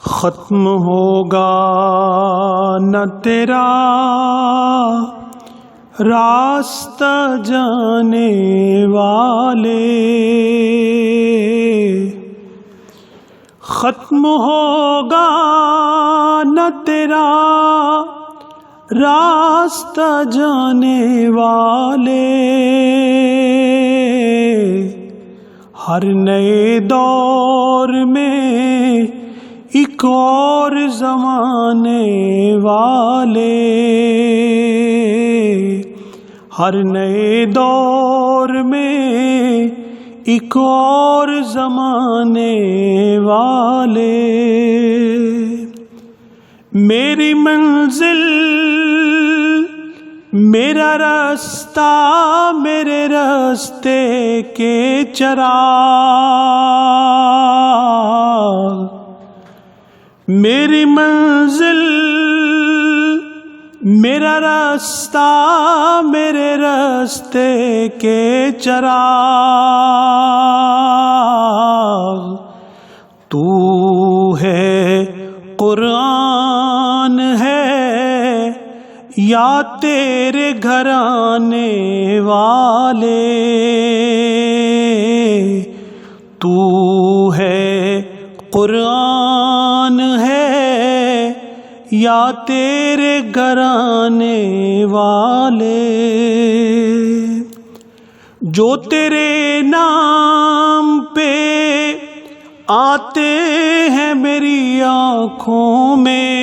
ختم ہوگا نہ تیرا راستہ جانے والے، ختم ہوگا نہ تیرا راستہ جانے والے، ہر نئے دور میں ایک اور زمانے والے، ہر نئے دور میں ایک اور زمانے والے، میری منزل میرا راستہ میرے راستے کے چراغ، میری منزل میرا راستہ میرے راستے کے چراغ، تو ہے قرآن ہے یا تیرے گھرانے والے، تو ہے قرآن ہے یا تیرے گھرانے والے، جو تیرے نام پہ آتے ہیں میری آنکھوں میں،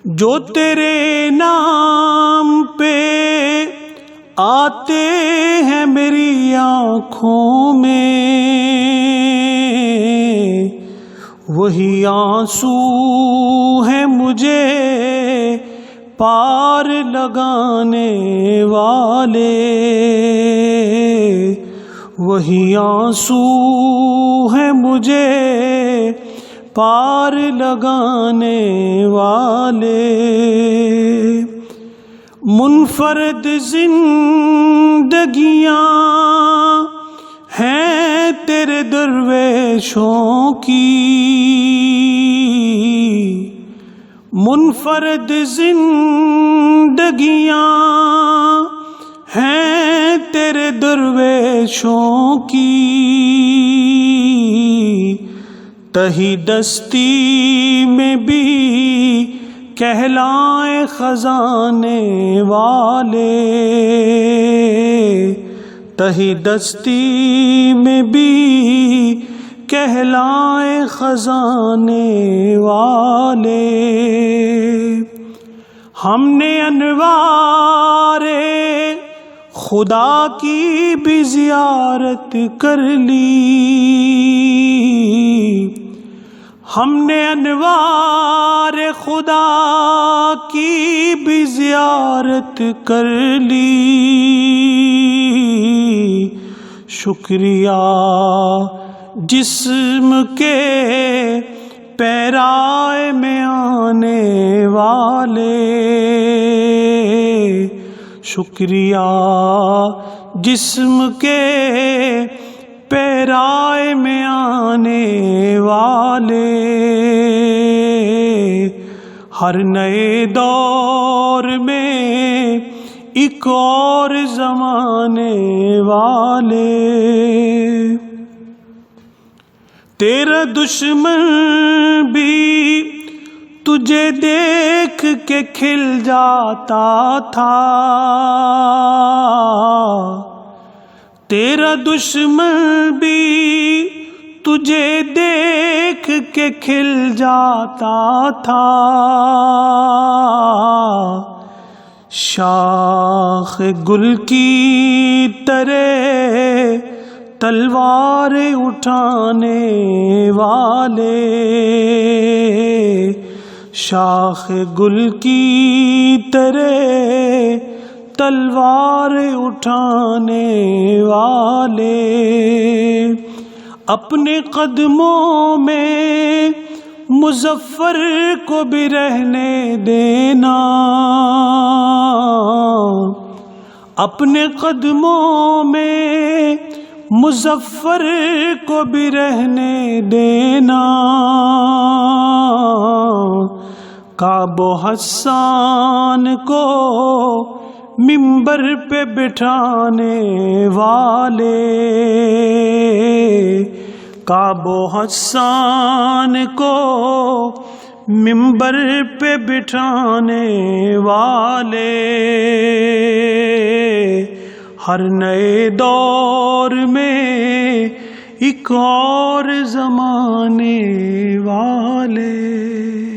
جو تیرے نام پہ آتے ہیں میری آنکھوں میں، وہی آنسو ہیں مجھے پار لگانے والے، وہی آنسو ہیں مجھے پار لگانے والے، منفرد زندگیاں ہیں تیرے درویشوں کی، منفرد زندگیاں ہیں تیرے درویشوں کی، تہی دستی میں بھی کہلائیں خزانے والے، تہی دستی میں بھی کہلائیں خزانے والے، ہم نے انوار خدا کی بھی زیارت کر لی، ہم نے انوار خدا کی بھی زیارت کر لی، شکریہ جسم کے پیرائے میں آنے والے، شکریہ جسم کے پیرائے میں آنے والے، ہر نئے دور میں ایک اور زمانے والے، تیرا دشمن بھی تجھے دیکھ کے کھل جاتا تھا، تیرا دشمن بھی تجھے دیکھ کے کھل جاتا تھا، شاخ گل کی طرح تلوار اٹھانے والے، شاخ گل کی طرح تلوار اٹھانے والے، اپنے قدموں میں مظفر کو بھی رہنے دینا، اپنے قدموں میں مظفر کو بھی رہنے دینا، کعب و حسان کو منبر پہ بٹھانے والے، کعب و حسان کو منبر پہ بٹھانے والے، ہر نئے دور میں ایک اور زمانے والے۔